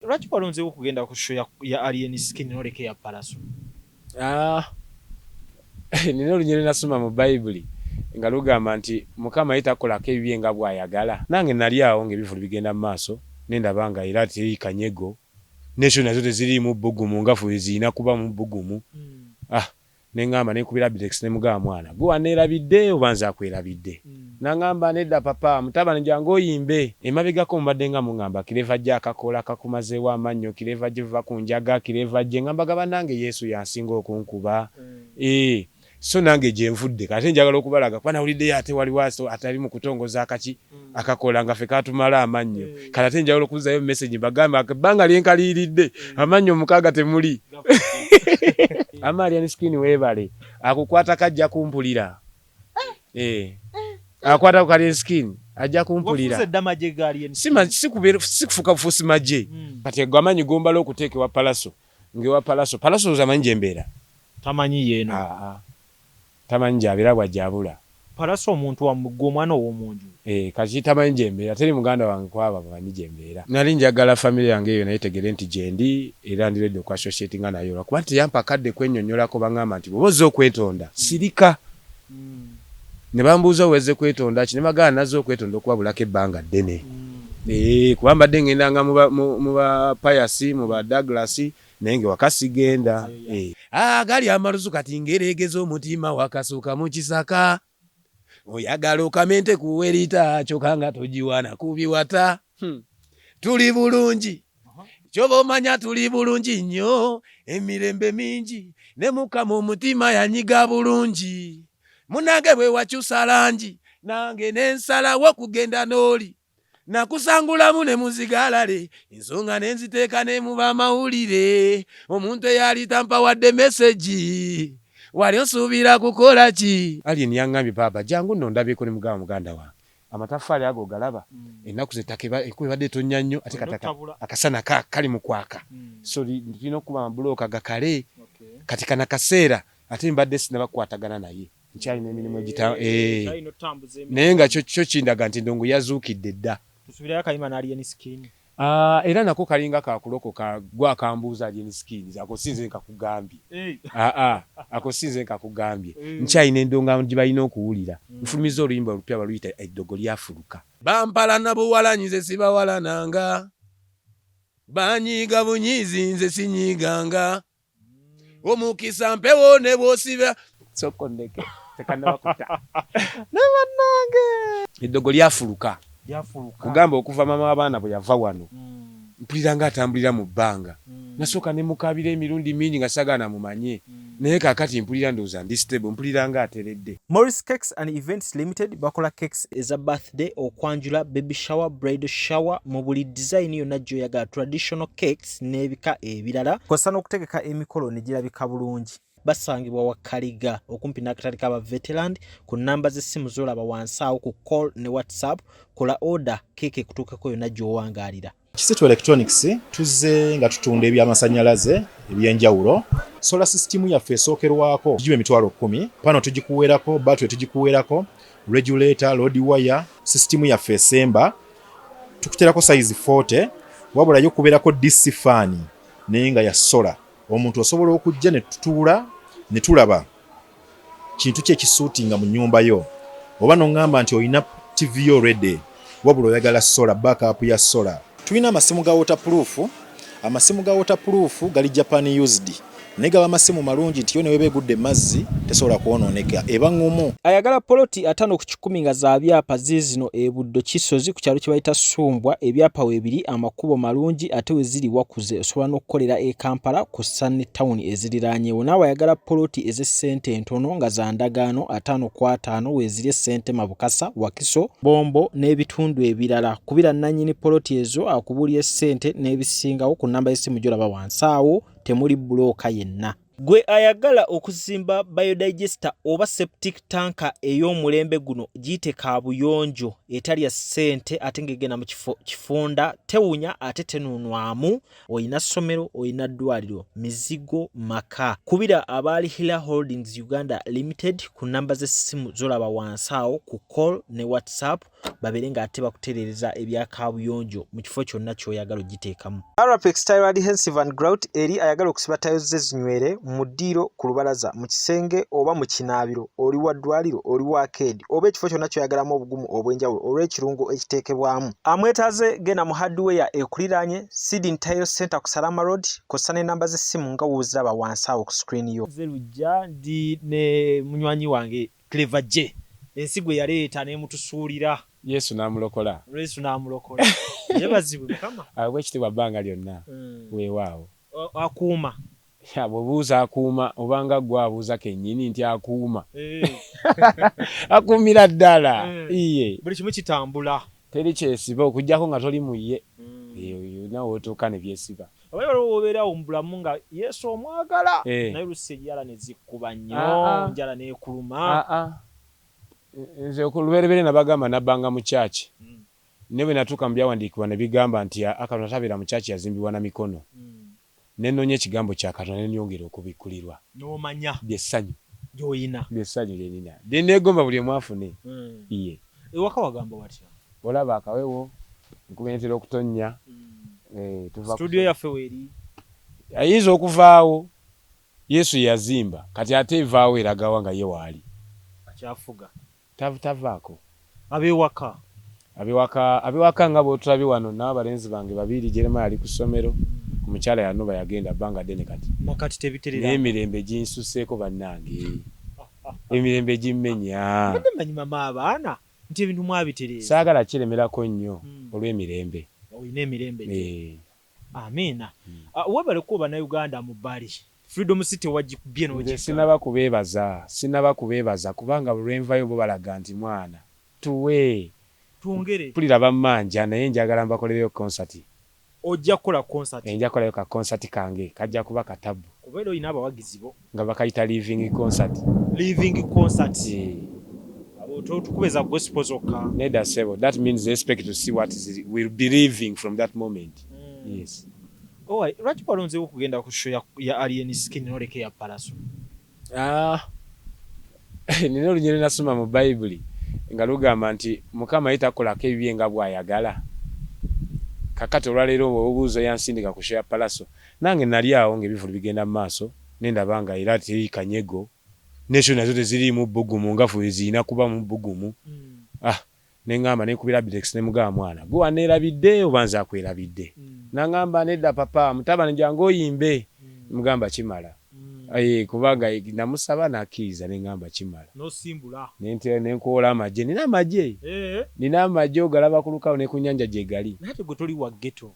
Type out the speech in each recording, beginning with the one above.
Lwaki walonzeewo okugenda ku show ya Alien Skin n'oleka ya Pallaso? Nina olunyiri nasoma mu Bayibuli nga lugamba nti Mukama yitakolako ebibye nga bw'ayagala. Nange nali awo ng'ebivulu bigenda mu maaso nendaba nga era teri kanyego n'esho nazo teziriimu bbugumu nga ffe zirina kuba mu bbugumu. Neŋŋamba nekubira Birex ne mugamba mwana gwe waneerabidde oba nze akwerabidde. Naŋŋamba nedda papa mutabani jangu oyimbe. Emabegako mbadde nga muŋŋamba kireva gye akakola kakumazeewo amannyo, kireva gye va ku njaga, kireva gye ngamba gaba nange Yesu yansinga okunkuba. So nange gye nvudde kati njagala okubalaga kuba nawuliddeyo ate waliwo atali mu kutongoza akakola nga ffe katumala amannyo. Kati ate njagala okuzzayo message bagamba ebbanga lyenkaliiridde amannyo mukaaga temuli. Alien Skin weebale akukwata kajja kumpulira. Akwata ku Alien Skin ajja kumpulira. Wafuze damaje ga Alien sikufuka bufusi maje. Kati gwamanyi gombala okuteekebwa Pallaso. Ngewa Pallaso zamanyi gye mbeera. Tamanyi yeeno. Tamanyi gyabera bwajjabula. Pallaso omuntu wa mwana ow'omunju. Kati tamanyi gye mbeera. Teri muganda wange kwaba bamanyi gye mbeera. Nali njagala family yange eyo naye tegere nti gye ndi era ndiredde ku associate nga nayo. Kuba teyampa kadde kwennyonnyolako baŋŋamba nti bw'oba ozze okwetonda sirika. Ne bambuuza owezze kwetonda ki ne bagamba nazze okwetonda okuwabulako ebbanga ddene. Kuba mbadde ŋŋendanga mu ba Payasi mu ba Douglas nenge wakasigenda. Gali amaluzu kati ngereegeza omutima wakasuuka mu kisaka. Oyagala okamente kuwerita kyokanga togiwana kubiwata. Tuli bulungi. Kyoba omanya tuli bulungi nnyo emirembe mingi ne Mukama omutima yanyiga bulungi. Munange bwe wakyusa langi nange nensalawo kugenda n'oli. Nakusangulamu ne muzigalale ensonga nenziteeka ne mu bamawulire. Omuntu eyali tampawadde message wali osuubira kukola ki? Alien yaŋŋambye baba jangu nno ndabyeko ne muganda wange amataffaali ago galaba ennaku zettaka ekubadde tonnya nnyo ate akasana kali mu kwaka. So tulina okuba amabulooka gakale kati kana kaseera ate mbadde sinabakwatagana naye nkyalina emirimu naye nga kyo kindaga nti ndongo yazuukidde dda. Tusubirayo akayima na Alien Skin. Era nako kalinga kakulokoka gwa kambuuza Alien Skin ako sinze nkakugambye. Ako sinze nkakugambye. Nkyalina endonga gye balina okuwulira. Nfulumiza oluyimba olupya baluyita eddogo lyafuluka. Bampala nabo walanyize sibawalananga. Banyiiga bunyiizi nze sinyiiganga. Omukisa mpewo ne bw'osiba sokondeke tekannabakuta. Nabannange eddogo lyafuluka. Kugamba okuva mama w'abaana bwe yava wano mpulira nga atambulira mu bbanga. Nasooka ne mukabira emirundi mingi nga sagana mumanye naye kaakati mpulira ndowooza ndi stable mpulira nga ateredde. Morris Cakes and Events Limited bakola cakes eza birthday, okwanjula, baby shower, bridal shower mu buli design yonna gy'oyagala, traditional cakes n'ebika ebirala. Kosa n'okutegeka emikolo ne girabika bulungi. Basangibwa wa Kaliga okumpi n'akatale k'aba veteran ku namba z'essimu z'olaba wansi awo ku call ne WhatsApp. Kola order keeke kutuukako yonna gy'owangaalira. Kisetu Electronics tuzze nga tutunda ebyamasannyalaze ebyenjawulo. Solar system yaffe esookerwako gibe emitwalo 10. Pano tugikuweerako, battery tugikuweerako, regulator, load wire, system yaffe esemba. Tukuterako size 40, wabula yo kubeerako DC fan naye nga ya solar. Omuntu osobola okujja ne tutuula ne tulaba kintu kye kisuutinga mu nnyumba yo. Oba n'oŋŋamba nti olina TV yo ready, wabula oyagala solar, backup ya solar. Tulina amasimu ga waterproof. Amasimu ga waterproof gali Japan used. Naye gaba amasimu malungi nti yo ne webeegudde mazzi tesobola kwonooneka eba ŋŋumu. Ayagala poloti 5 ku 10 nga za byapa zizino Buddo Kisozi ku kyalo kye bayita Sumbwa. Ebyapa weebiri, amakubo malungi ate we ziri wakuze. Osobola n'okukolera e Kampala ku Sunny Town eziriraanyeewo. Naawe ayagala poloti ez'essente entono nga za ndagaano 5 ku 5 we ziri essente Mabukasa, Wakiso, Bombo n'ebitundu ebirala. Kubira nannyini poloti ezo akubuulya essente n'ebisingawo ku nnamba y'essimu gy'olaba wansi awo. Temuli bulooka yenna. Gwe ayagala okuzimba biodigester oba septic tanka ey'omulembe guno giyite kaabuyonjo etalya ssente ate ng'egenda mu kifunda tewunya ate tenuunwamu, oyina ssomero, oyina ddwaliro, mizigo, maka. Kubira abaali Hila Holdings Uganda Limited ku namba z'essimu z'olaba wansi awo ku call ne WhatsApp babeere ng'ate bakutereereza ebya kaabuyonjo mu kifo kyonna ky'oyagala ogiteekamu. Arapex Tile Adhesive and Grout eri ayagala okusiba tayo ze zinywere mu ddiiro, ku lubalaza, mu kisenge oba mu kinaabiro, oli wa ddwaliro, oli wa arcade oba ekifo kyonna ky'oyagalamu obugumu obw'enjawulo olw'ekirungo ekiteekebwamu. Amwetaaze genda mu hardware ekuliraanye Siding Tile Center ku Salama Road, kossa n'ennamba z'essimu nga wooziraba wansi awo ku screen yo. Nze lujja ndi ne munywanyi wange Clever J. Ensigo yaleeta n'emutusuulira. Yesu n'amulokola. Yesu n'amulokola. Yebazibwe Mukama. Bwekitibwa bbanga lyonna. Weewaawo. Akuuma. Bw'obuuza akuuma obanga gwe abuuza kennyini nti akuuma. Akuumira ddala. Iye. Buli kimu kitambula. Teri kyesiba okuggyako nga toli mu ye. Nawe otuuka ne byesiba. Oba obeerawo mu bulamu nga Yesu omwagala. Naye oluusi enjala ne zikkuba nnyo, enjala n'ekuluma. Nze okulubereberye nabagamba nabbanga mu kyaki. Ne bwe natuuka mu byawandiikibwa ne bigamba nti Katonda tabeera mu kyaki yazimbibwa na mikono. Ne nnoonya ekigambo kya Katonda ne nnyongera okubikkulirwa. N'omanya. Byessanyu. Gy'oyina. Byessanyu lye nina. Bye neegomba buli omu afune. Iye. Ewaka wagamba watya? Olaba akawewo nkuba ntera okutonnya. Studio yaffe weeri. Ayinza okuvaawo. Yesu yazimba kati ate evaawo eragawa nga ye waali. Akyafuga. Tavaako. Abewaka nga bw'otulabye wano n'abalenzi bange babiri Jeremiah ali ku ssomero, omukyala yanuba yagenda bbanga ddene kati. Nakati tebiterera. N'emirembe ginsusseeko bannange. Emirembe gimmenya. Mbadde mmanyi mama abaana nti ebintu mwabiterera. Saagala kiremerako nnyo olw'emirembe. Oyina emirembe. Amiina. Webale kuba na Uganda mu bbali. Freedom City wagikubye n'ogikka. Sinaba kubeebaza kubanga bulwenvayo bo balaga nti mwana tuwe twongere pulira bammanja naye njagala mbakolereyo concert. Ojja kukola concert. Njagala kukola ka concert kange kajja kuba katabu. Kubeera oyina abawagizi bo nga bakayita living concert. Living concert. Abo tukubeza gospel zokka. Neda sebo. That means they expect to see what is will be living from that moment. Yes. Lwaki walonzeewo okugenda ku show ya Alien Skin n'oleka ya Pallaso? Nina olunyiri nasoma mu Bayibuli nga lugamba nti Mukama yitakolako ebibye nga bw'ayagala. Kakati olwaleero obuuzo yansindika ku show ya Pallaso. Nange nali awo ng'ebivulu bigenda mu maaso nendaba nga era teri kanyego. N'esho nazo teziriimu bbugumu nga ffe zirina kuba mu bbugumu. Nengamba nekubira Bidex ne mugamba mwana gwe waneerabidde oba nze akwerabidde. Nangamba nedda papa mutabani jange oyimbe. Mugamba kimala. Kubanga namusaba nakkiriza nengamba kimala. Nosimbula. Nenkola amagye. Nina amagye ogalaba ku lukawo ne ku nnyanja gye gali. Nate gwe toli wa ghetto.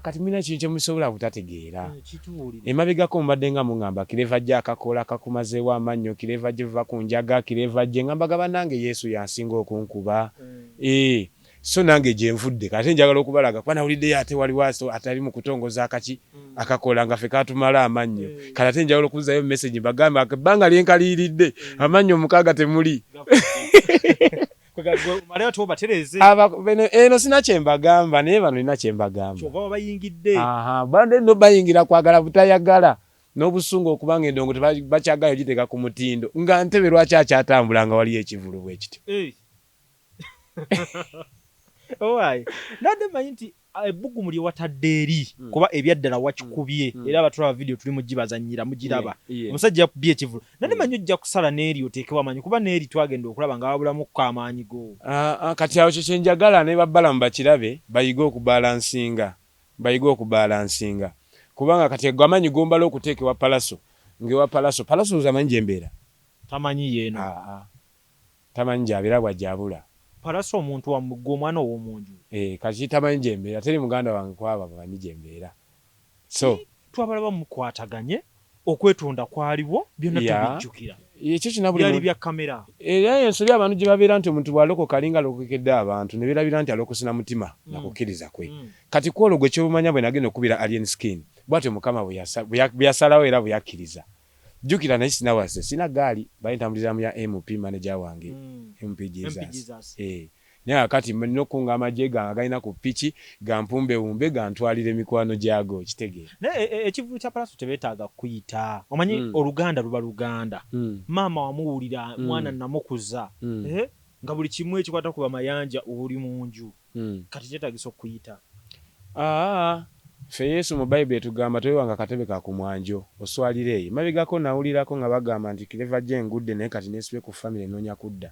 Kati mina kintu kyemusobola butategeera. Emabegako mbadde nga mungamba kireva gye akakola kakumazeewo amannyo, kireva gye va ku njaga, kireva gye ngamba gabanange Yesu yansinga okunkuba. So nange gye nvudde kati njagala okubalaga kuba nawulidde ate waliwo atali mu kutongoza akaki akakola nga ffe katumala amannyo. Kati ate njagala okuzayo message bagamba ebbanga lyenkaliiridde amannyo mukaaga temuli. Maleo tuoba tereze. Eno sina kyembagamba naye bano nina kyembagamba. Kyova bayingidde. Bande no bayingira kwagala butayagala. N'obusungu okubanga endongo tebakyagayo giteeka ku mutindo. Nga ntebe lwaki akyatambula nga wali ekivulu bwe kityo. Nade manyi nti ebbugumu lye watadde eri kuba ebyaddala wakikubye era abatulaba video tuli mugibazannyira mugiraba omusajja yakubye ekivulu nade manyi ojja kusala n'eri oteekebwa amanyi kuba n'eri twagenda okulaba nga wabulamu ko amaanyi go. Kati awo kye njagala ne babbalamu bakirabe bayige okubalansinga kubanga kati amanyi gombala okuteekebwa Pallaso ngewa Pallaso uzamanyi gyembeera tamanyi yeeno tamanyi gyabera bwajjabula. Pallaso omuntu wa muggo omwana ow'omunju. Kati tamanyi gyembeera teri muganda wange kwaba bamanyi gyembeera. So twabalaba mukwataganye okwetonda kwaliwo byonna tubijjukira. Ekyo kinabuli byali bya kamera. Era ensobi abantu gye babeera nti omuntu bw'alokoka alinga alokokedde abantu ne birabira nti alokosina mutima nakukkiriza kwe. Kati kwolwo gwe kyobumanya bwe nagenda okubira Alien Skin bwatyo mukama bweyasalawo era bweyakkiriza. Jjukira naye sinawase sina gaali bayintambuliramu ya MP manager wange MP Jesus. Naye akati nokunga amagye gange agalina ku piki gampumbewumbe gantwalire mikwano gyago kitegeera. Naye ekivulu kya Pallaso tebeetaaga kuyita. Omanyi Oluganda luba Luganda. Maama wamuwulira mwana namukuza. Nga buli kimu ekikwata ku bamayanja oli mu nju. Kati kyetaagisa okuyita. Ffe Yesu mu Bayibuli tugamba toyewanga katebe ka ku mwanjo oswalireeyo. Mabegako nawulirako nga bagamba nti kireva gye ngudde naye kati neesibe ku famire noonya kudda.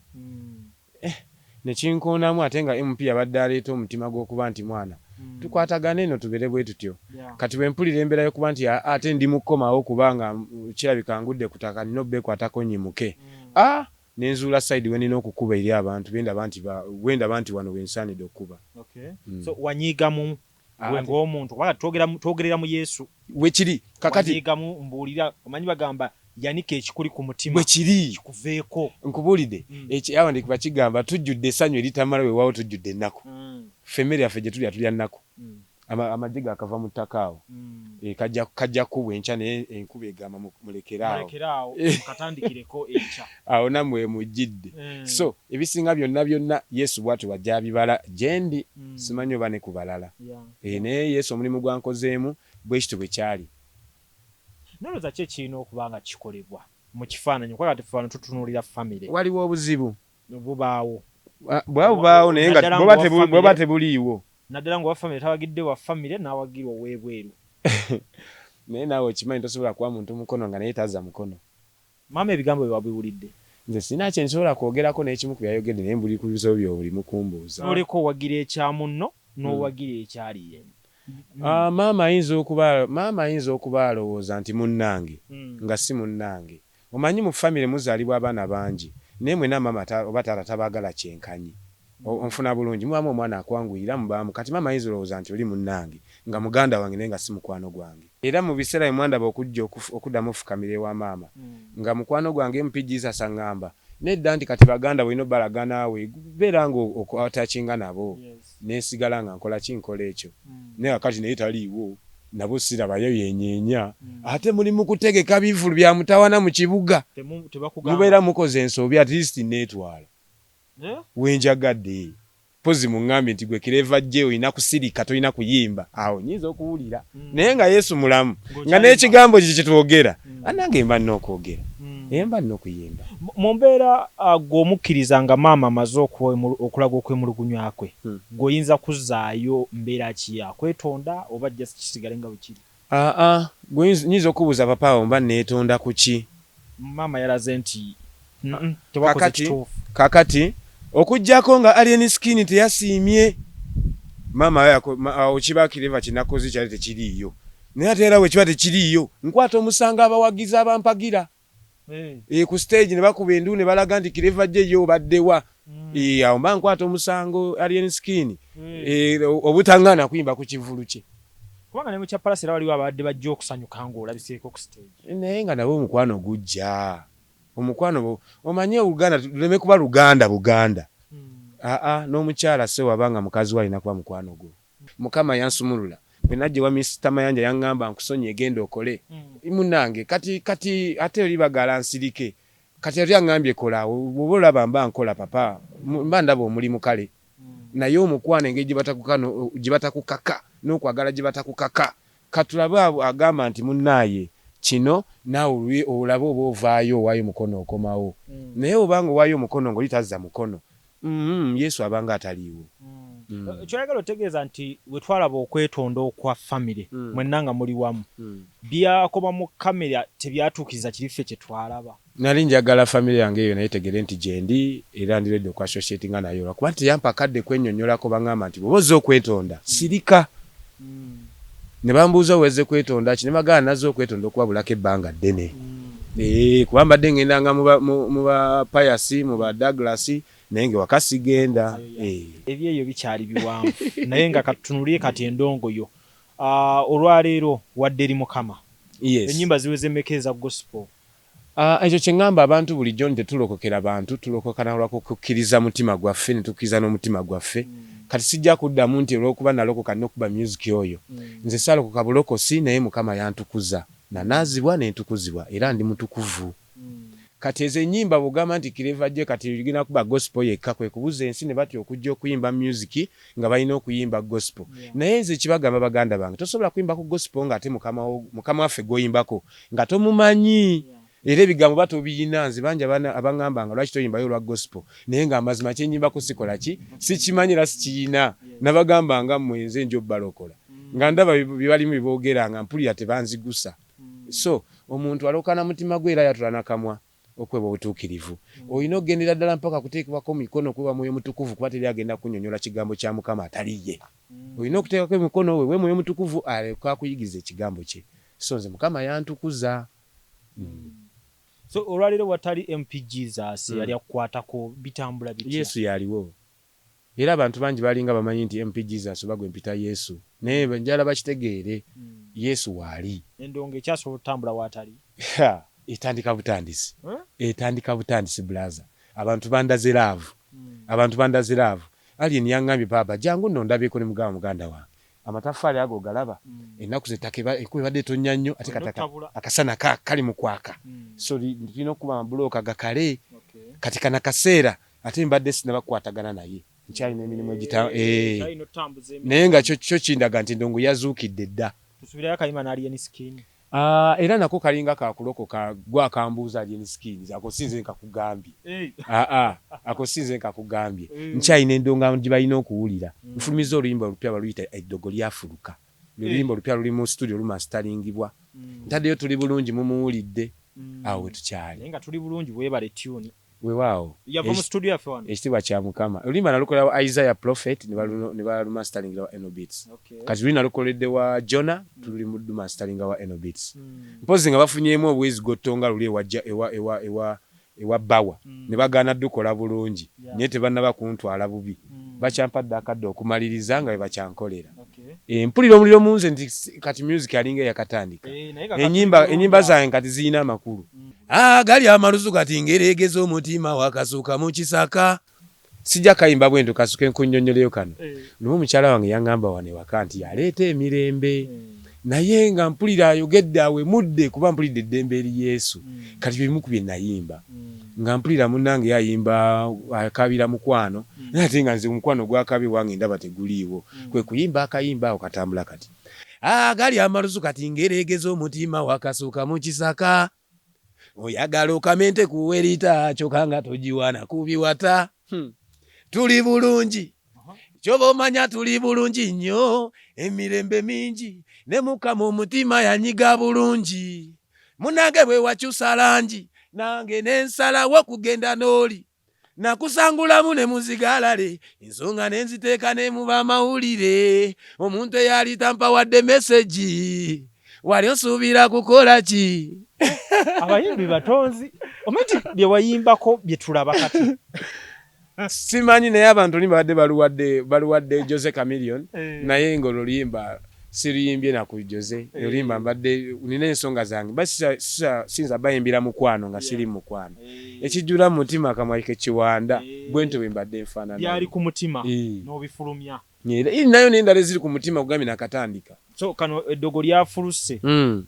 Ne kinkonamu ate nga MP yabadde aleeta omutima gw'okuba nti mwana tukwatagane eno tubere bwe tutyo. Kati bwe mpulira embeera y'okuba nti ate ndi mukomawo kubanga kirabika ngudde ku ttaka nina obbeekwatako nyimuke. Nenzuula sayidi we nina okukuba eri abantu wendaba nti wano wensaanidde okuba. So wanyiigamu gwe ng'omuntu kubanga twogerera mu Yesu bwe kiri kakati wanyiigamu mbuulira omanyi bagamba yanika ekikuli ku mutima bwe kiri kikuveeko. Nkubuulidde awandiikibwa kigamba tujjudde essanyu eritamala weewaawo tujjudde ennaku. Ffe emmere yaffe gye tulya nnaku. Amagye gakava mu ttaka awo kajja kubwa enkya naye enkuba egamba mulekeraawo katandikireko enkya awo nammwe mujjidde. So ebisinga byonna Yesu bw'atyo wajja abibala gye ndi simanyi oba ne ku balala. Naye Yesu omulimu gwankozeemu bwe kityo bwe kyali. Noloza ki ekirina okuba nga kikolebwa mu kifaananyi kuba kati ffe tutunuulira famire. Waliwo obuzibu bubaawo bwabubaawo naye nga bw'oba tebuliiwo. Naddala nga wafamire tawagidde wa famire n'awagirwa ow'ebweru. Naye naawe okimanyi tosobola kuba muntu mukono nga naye tazza mukono. Maama ebigambo bye wabiwulidde. Nze sina kye nsobola kwogerako n'ekimu ku byayogedde naye mbuli ku bibuzo byo buli mukumbuuza. Oleko owagira ekya munno n'owagira ekyali yeni. Maama ayinza okuba alowooza nti munnange nga si munnange. Omanyi mu famire muzaalibwa abaana bangi naye mwena maama oba taata tabaagala kyenkanyi. Onfuna bulungi mubamu omwana akwanguyira mubaamu kati maama ayinza olowooza nti oli munnange nga muganda wange naye nga si mukwano gwange. Era mu biseera bye mwandaba okuddamu ofukamira ewa maama nga mukwano gwange MP Jesus aŋŋamba nedda nti kati baganda bwe balaga naawe beera nga otakinga nabo. Neesigala nga nkola ekyo naye kakati naye taliiwo nabo sirabayo yenyeenya ate muli mu kutegeka bivulu bya mutawana mu kibuga mubeera mukoze ensobi at least neetwala wenjagadde pozi muŋŋambye nti gwe kireva gye olina kusirika tolina kuyimba awo nyinza okuwulira naye nga Yesu mulamu nga n'ekigambo kye kyetwogera anange mba nina okwogera mba nina okuyimba. Mu mbeera gw'omukkiriza nga maama amaze okulaga okwemulugunya kwe gw'oyinza kuzzaayo mbeera ki yakwetonda oba jja kisigale nga bwe kiri? Nyinza okubuuza papa awo mba neetonda ku ki? Maama yalaze nti tewakoze kituufu. Kakati okujjako nga alien skin teyasiimye maama awo kiba kireva kinakozi kyali tekiriiyo naye ate era bwe kiba tekiriiyo nkwata omusanga abawagizi abampagira ku stage ne bakuba endu ne balaga nti kireva gye yo baddewa awo mba nkwata omusango alien skin obutaŋŋaana kuyimba ku kivulu kye kubanga ne mu kya Pallaso era waliwo abadde bajja okusanyuka ng'olabiseeko ku stage naye nga nabo omukwano gujja. Omukwano omanye Uganda tuleme kuba Buganda. N'omukyala se wabanga mukazi we alina kuba mukwano gwo. Mukama yansumulula bwe najja wa Mr. Mayanja yaŋŋamba nkusonye egenda okole munnange kati ate oli bagala nsirike kati ate aŋŋambye kola bw'oba olaba mba nkola papa mba ndaba omulimu kale naye omukwano engeri gye batakukaka n'okwagala gye batakukaka katulabe agamba nti munnaaye kino naawe olaba oba ovaayo owaayo mukono okomawo naye obanga owaayo omukono ng'oli tazza mukono Yesu abanga ataliiwo. Kyayagala otegeeza nti bwe twalaba okwetonda okwa famire mwenna nga muli wamu byakoma mu kamera tebyatuukiriza kiriffe kye twalaba. Nali njagala famire yange eyo naye tegere nti gye ndi era ndiredde okwasosietinga nayo lwakuba teyampa kadde kwennyonnyolako baŋŋamba nti bw'oba ozze okwetonda sirika. Ne bambuuza oweze kwetonda ki ne bagala nazze okwetonda okuwabulako ebbanga ddene. Kuba mbadde ŋŋendanga mu ba Payasi mu ba Douglas naye nga waka sigenda. Ebyeyo bikyali biwanvu naye nga katunuulire kati endongo yo olwaleero wadde eri Mukama. Ennyimba ziweze mmeka eza gospel? Ekyo kye ŋŋamba abantu bulijjo nti tetulokokera bantu tulokokana olwakukkiriza mutima gwaffe ne tukkiriza n'omutima gwaffe kati sijja kuddamu nti olw'okuba nalokoka n'okuba music oyo nze salokoka bulokosi naye mukama yantukuza nanaazibwa nentukuzibwa era ndi mutukuvu kati ezo ennyimba bugamba nti kireva gye kati ligina kuba gospel yekka kwe kubuza ensi ne batya okujja okuyimba music nga balina okuyimba gospel naye nze kibagamba baganda bange tosobola kuyimba ku gospel nga ate mukama waffe goyimbako nga tomumanyi era ebigambo batobiyina nze banja abangamba nga lwaki toyimbayo olwa gospel naye nga amazima kyenyimbako sikola ki sikimanyi era sikiyina nabagamba nga mmwe nze njobbalokola nga ndaba bibalimu biboogera nga mpulira tebanzigusa so omuntu alokana mutima gwe era yatula nakamwa okweba obutuukirivu olina okugendera ddala mpaka kuteekebwako mikono kuba mwoyo mutukuvu kuba teri agenda kunnyonnyola kigambo kya mukama ataliye olina okuteekako emikono we mwoyo mutukuvu aleka kuyigiza ekigambo kye so nze mukama yantukuza so olwaliro watali MPGs yali akukwatako bitambula bitya Yesu yaliwo era abantu bangi balinga bamanyi nti MPGs bagwe mpita Yesu naye njala bakitegeere Yesu waali endongo ekyasobola okutambula watali etandika butandisi blaza abantu bandaze laavu alien yangambye baba jangu nno ndabyeko ne muganda wange amatafaali ago galaba ennaku zetakeba ekwebadde tonnya nnyo ate akasana kali mu kwaka so tulina okuba amabulooka gakale kati kana kaseera ate mbadde sinabakwatagana naye nkyalina emirimu naye nga kyo kindaga nti ndongo yazuukidde dda tusubirayo akayima n'alien skin era nako kalinga kakulokoka gwakambuuza alien skins akosinze nkakugambye akosinze nkakugambye nkyalina endonga gye balina okuwulira nfulumiza oluyimba olupya baluyita eddogo lyafuluka oluyimba olupya luli mu studio lumasteringibwa ntaddeyo tuli bulungi mumuwulidde awo we tukyali naye nga tuli bulungi bwebale tune weewaawo yava mu studio yaffe wano ekitiibwa kya mukama oluyimba nalukolera Isaiah prophet ne balumasteringira wa Enobits kati luli nalukoledde wa Jona tuli mu lumasteringa wa Enobits mpozi nga bafunyeemu obwezi gottonga luli ewajja ewa bawa ne bagaana dukola bulungi naye tebannaba kuntwala bubi bakyampadde akadde okumaliriza nga bwe bakyankolera mpulira omuliro munze nti kati music alinga yakatandika ennyimba zange kati ziyina amakulu gali amalusu kati ngereegeza omutima wakasuka mu kisaka sijja kayimba bwento kasuka enkunnyonnyoleyo kano lumu omukyala wange yaŋŋamba wane waka nti yaleeta emirembe naye nga mpulira ayogedde awe mudde kuba mpulidde eddembe eri Yesu kati bimu ku bye nayimba nga mpulira munnange yayimba akabira mukwano ate nga nze mukwano gwakabi wange ndaba teguliiwo kwe kuyimba akayimba awo katambula kati gali amalusu kati ngereegeza omutima wakasuka mu kisaka oyagala okamente kuwerita kyokka nga togiwana kubiwata tuli bulungi kyoba omanya tuli bulungi nnyo emirembe mingi ne mukama omutima yanyiga bulungi munange bwe wakyusa langi nange nensalawo kugenda n'oli nakusangulamu ne muzigalale ensonga nenziteeka ne mu bamawulire omuntu eyali tampawadde meseji wali osuubira kukola ki abayimbi batonzi omanyi bye wayimbako bye tulaba kati simanyi naye abantu limbadde baluwadde Jose Chameleon naye nga oluyimba siruyimbye naku Jose oluyimba mbadde nina ensonga zange sinza bayimbira mukwano nga siri mukwano ekijjula mu mutima akamwaike kiwanda bwento bwe mbadde nfaanana byali ku mutima n'obifulumya nayo n'endala eziri ku mutima kugambye nakatandika so kano eddogo lyafuluse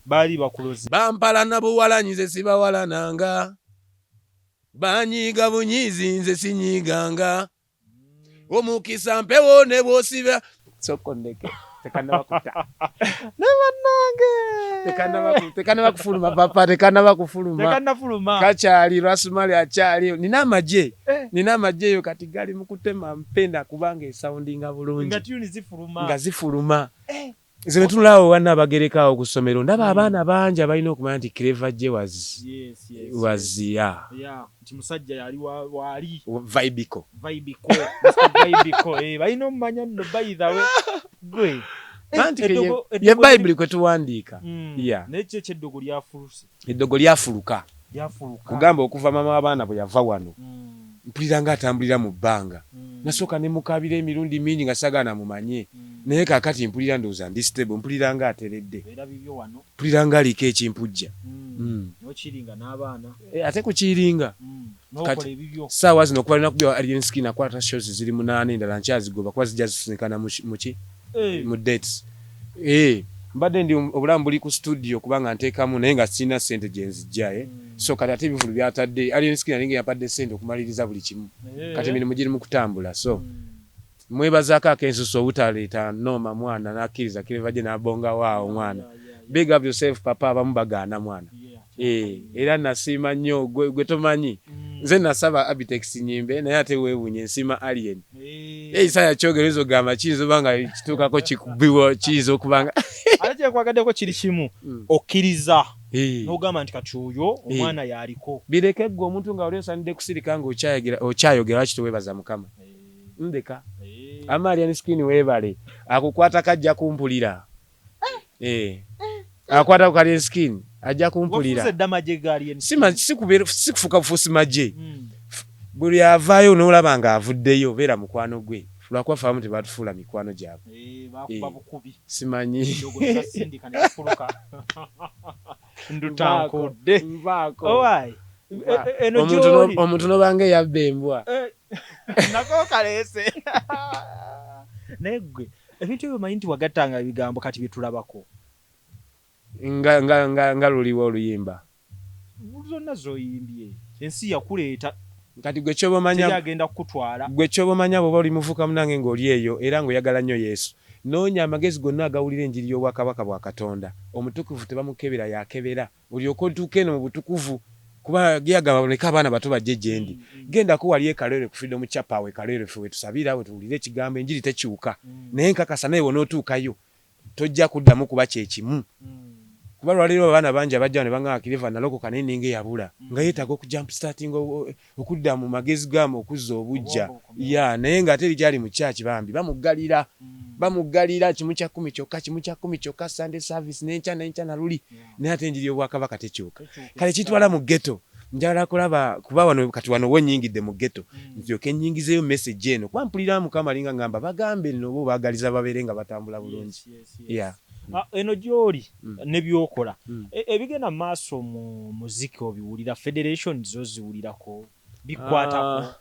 baali bakulozi bampala nabuwalanyize sibawalananga banyiiga bunyiizi nze sinyiganga omukisa mpewo ne bwosiba sokondeke tekannabakuta tekannabakufuluma papa tekannabakufuluma kakyali lwasumali akyali nina amagye eyo kati gali mu kutema mpenda kubanga esawundinga bulungi nga zifuluma nze netulaawo wana abagerekaawo ku ssomero ndaba abaana bangi abalina okumanya nti Clever gye wazia nti musajja yali waali vaibiko balina omumanya nno bayithawe gwe ye bayibuli kwe tuwandiika naye kyo ekyeddogo lyafuluse eddogo lyafuluka kugamba okuva mama w'abaana bwe yava wano mpulira nga atambulira mu bbanga nasooka ne mukabira emirundi mingi nga sagana mumanye naye kaakati mpulira ndowooza ndi stable mpulira nga ateredde mpulira nga aliko ekimpujja nokiringa n'abaana ate kukiringa n'okola ebibyo saawa zino kuba alina kubya alien skin akwata shows ziri 8 endala nkyazigoba kuba zijja zisinikana muki mu dates mbadde ndi obulamu buli ku studio kubanga nteekamu naye nga sirina ssente gye nzijja so kati ate ebivulu byatadde alien skin alinga yapadde ssente okumaliriza buli kimu kati emirimu giri mu kutambula so mwebazaako akensuso obutaleeta nooma mwana n'akkiriza kireva gye n'abonga waawo mwana big up yourself papa abamu bagaana mwana era nasiima nnyo gwe tomanyi nze nasaba Abitex nyimbe naye ate weewunye nsiima alien Isaya kyogerezo gamba kiyinza obanga kituukako kikubiwo kiyinza okubanga ate kyekwagadeko kiri kimu okkiriza n'ogamba nti kati oyo omwana yaliko bireke ggwe omuntu nga oli osanidde kusirika nga okyayogera lwaki teweebaza mukama ndeka alien skin weebale akukwata kajja kumpulira akwata ku alien skin ajja kumpulira sikufuka bufuusi magye buli avaayo n'olaba nga avuddeyo beera mukwano gwe lwakuba faamu tebatufuula mikwano gyabwe simanyi omuntu nobanga eyabba embwa nakokaleese naye ggwe ebintu ebyo manyi nti wagattanga ebigambo kati byetulabako nga luliwo oluyimba zonna zoyimbye ensi yakuleeta kati gwe kyobomanya agenda kukutwala gwe kyobomanya bwoba oli muvuka munange ng'oli eyo era ng'oyagala nnyo Yesu noonya amagezi gonna agawulira enjiri y'obwakabaka bwa Katonda omutukuvu tebamukebera yakebera olyoka otuuka eno mu butukuvu kuba geyagamba leka abaana bato bajje gye ndi gendako wali ekalere ku Freedom Chapel ekalere ffe wetusabira we tuwulire ekigambo enjiri tekiwuka naye nkakasa naye wonootuukayo tojja kuddamu kuba kyekimu kuba lwaliro abaana bangi abajja ne bangamba Kiriva nalokoka naye ninga eyabula nga yeetaaga okujump starting okudda mu magezi gamu okuzza obujja naye ng'ate erikyali mu kyaki bambi bamuggalira kimu kya 10 kyokka Sunday service n'enkya na luli naye ate enjiri y'obwakabaka tekyuka kale kitwala mu ghetto njala kulaba kuba wano kati wano wonyingidde mu ghetto nzioke nyingizeyo message eno kuba mpulira Mukama alinga ngamba bagambe nno bo baagaliza babeere nga batambula bulungi eno gy'oli ne byokola ebigenda maaso mu muziki obiwulira federation zo ziwulirako bikwatako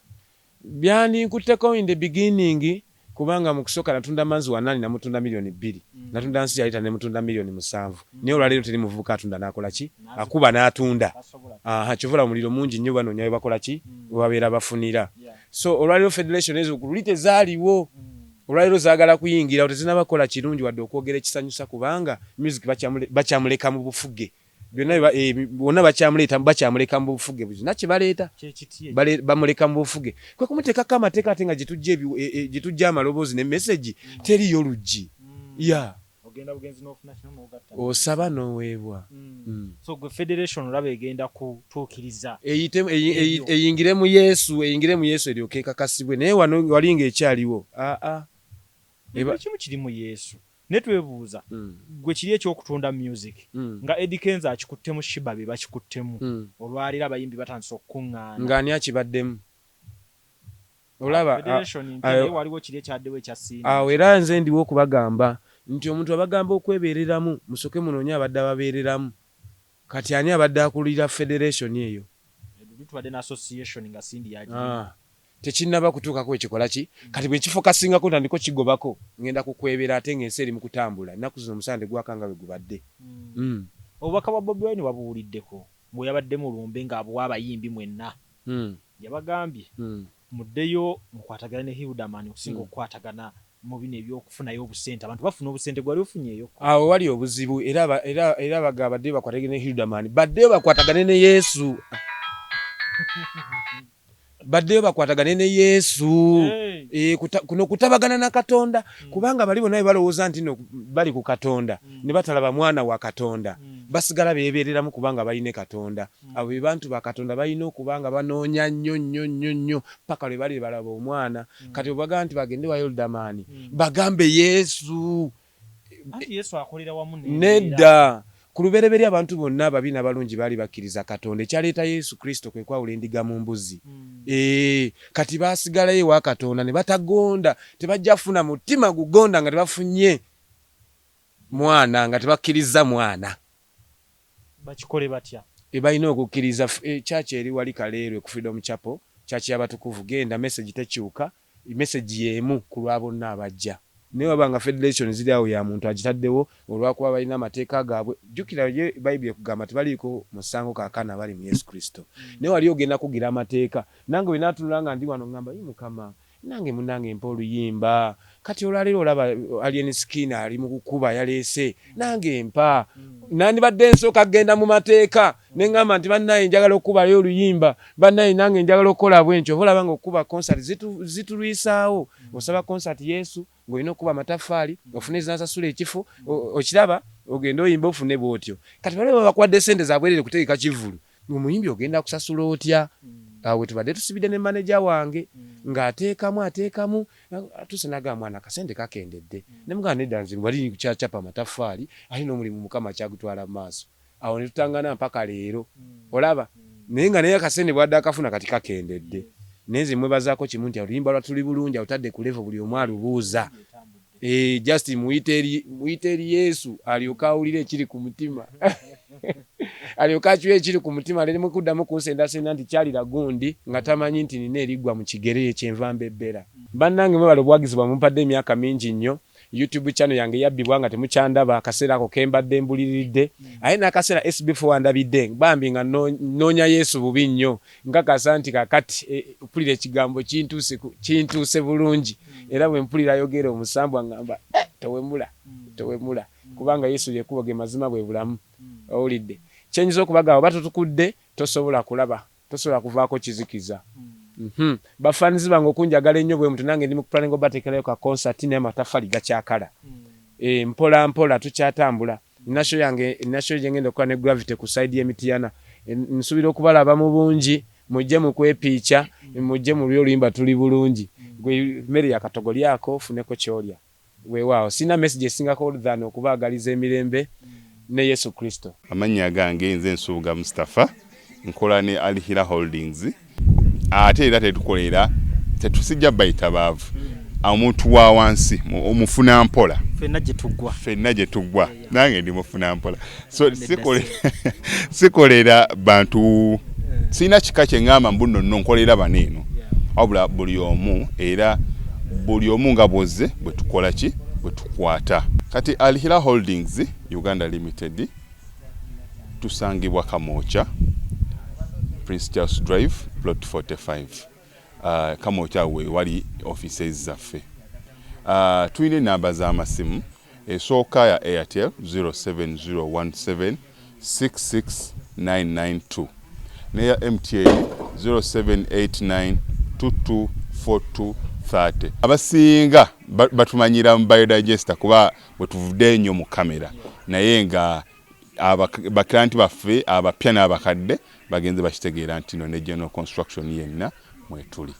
byandinkutteko in the beginning kubanga mu kusooka natunda manzi wa 8 namutunda milioni 2 natunda nsi yayita ne mutunda milioni 7 naye olwaleero teri muvubuka atunda n'akola ki akuba n'atunda kivula omuliro mungi nnyo bano nyayo bakola ki babeera bafunira so olwaleero federation ezo kululite zaaliwo olwaleero zaagala kuyingira otezina bakola kirungi wadde okwogera ekisanyusa kubanga music bakyamuleka mu bufuge byonna bonna bakyamuleka mu bufuge buzina kye baleeta bamuleka mu bufuge kwe kumuteekako amateeka ate nga gitujja amaloboozi ne message teriyo luggi osaba n'oweebwa so gwe federation olaba egenda kutuukiriza eyingire mu Yesu eryoke ekakasibwe naye wano walinga ekyaliwo kimu kiri mu Yesu ne twebuuza gwe kiri ekyokutunda music nga Eddie Kenzo akikuttemu Shiba be bakikuttemu olwalira abayimbi batandise okukuŋŋaana ng'ani akibaddemu olaba waliwo kiri ekyaddewo ekyasinga awo era nze ndiwo okubagamba nti omuntu abagamba okwebeereramu musoke munoonye abadde ababeereramu kati ani abadde akulira federation eyo tubadde n'association nga sindi yaji tekinnaba kutuukako ekikola ki kati bwe kifo kasingako tandiko kigobako ngenda kukwebera ate ng'ensi eri mu kutambula ennaku zino omusande gwakanga bwe gubadde obubaka bwa Bobi Wine wabuwuliddeko bwe yabadde mu lumbe ng'abuwa abayimbi mwenna yabagambye muddeyo mukwatagana ne Hildaman okusinga okukwatagana mu bino ebyokufunayo obusente abantu bafuna obusente gwali ofunyeeyo awo wali obuzibu era bagabadde bakwatagane ne Hildaman baddeyo bakwatagane ne Yesu baddeyo bakwatagane ne Yesu kuno kutabagana na Katonda kubanga bali bonna balowooza nti no bali ku Katonda ne batalaba mwana wa Katonda basigala beebeereramu kubanga balina Katonda abo be bantu ba Katonda balina okubanga banoonya nnyo paka lwe bali balaba omwana kati obaga nti bagende wa Hildaman bagambe Yesu akolera wamu nedda ku lubereberye abantu bonna ababi n'abalungi baali bakkiriza Katonda ekyaleeta Yesu Kristo kwe kwawula endiga mu mbuzi kati baasigalayo ewa Katonda ne batagonda tebajja funa mutima gugonda nga tebafunye mwana nga tebakkiriza mwana bakikole batya ebalina okukkiriza church eri wali Kaleerwe ku Freedom Chapel church y'abatukuvu genda message tekyuka message yemu ku lwa bonna abajja naye wabanga federation ziri awo ya muntu agitaddewo olwakuba balina amateeka gaabwe jjukira ye Bible kugamba tebaliiko musango kaakana bali mu Yesu Kristo naye wali ogenda kugira amateeka nange bwe natunulanga ndi wano ngamba yi Mukama nange munange mpa oluyimba kati olwaleero olaba alien skin ali mu kukuba yaleese nange mpa nandibadde nsooka kgenda mu mateeka ne ngamba nti bannaye njagala okukubayo oluyimba bannaye nange njagala okukola bwenkyo olaba nga okukuba concert zitulwisaawo osaba concert Yesu ng'olina okuba amataffaali ofune zinasasula ekifo okiraba ogenda oyimba ofune bw'otyo kati balaba bakuwadde ssente zabwerere kutegeka kivulu omuyimbi ogenda kusasula otya awe tubadde tusibidde ne manager wange ng'ateekamu tusenaga mwana kasente kakendedde ne mugamba nedda nze wali kukyacapa amataffaali alina omulimu Mukama kyagutwala mu maaso awo ne tutangana mpaka leero olaba naye nga naye akasente bwadde akafuna kati kakendedde neze mwebazaako kimu nti oluyimba lwatuli bulungi awutadde ku level buli omu alubuuza just muyiteeri Yesu alyoka awulire ekiri ku mutima alyoka akyuye ekiri ku mutima lero mukuddamu kunsendasenda nti kyalira gundi nga tamanyi nti nina eriggwa mu kigere ekyenva mbebbera bannange mwebala obwagizi bwamumpadde emyaka mingi nnyo YouTube channel yange yabbibwa nga temukyandaba akaseera ako kembadde mbuliridde aye n'akaseera SB4 ndabidde bambi nga noonya Yesu bubi nnyo nkakasa nti kakati mpulira ekigambo kintuuse bulungi era bwe mpulira ayogera omusambwa ngamba towemula kubanga Yesu yekuba ge mazima bwe bulamu owulidde kyenyiza okubagamba batutukudde tosobola kulaba tosobola kuvaako kizikiza bafanizi bange okunjagala ennyo bwe muntu nange ndi mu planning obateekerayo ka concert n'amataffaali gakyakala mpola mpola tukyatambula nasho yange ngenda okukola ne Gravity ku side y'Emityana nsuubira okubalaba mu bungi mujje mu kwepiica mujje mu oluyimba tuli bulungi gwe mmere yakatogolyako funeko kyolya weewaawo sina message esingako than okubaagaliza emirembe ne Yesu Kristo. Amannya gange nze Nsuuga Mustafa nkola ne Alihira Holdings ate era tetukolera tetusijja bayita baavu omuntu wa wansi omufuna mpola fenna gye tuggwa nange ndi mufuna mpola so sikolera bantu sina kika kye ngamba mbuno nno nkolera baneeno wabula buli omu era buli omu nga bwozze bwe tukola ki bwe tukwata kati Alihira Holdings Uganda Limited tusangibwa Kamoocha Prince Charles Drive plot 45 Kamoocha we wali offices zaffe tuyine namba z'amasimu esooka ya Airtel 07017669992 neya MTN 0789224230 abasinga batumanyira mu biodigester kuba bwe tuvudde nnyo mu kamera naye nga abaklanti baffe abapya n'abakadde bagenze bakitegeera nti no ne general construction yenna mwetuli.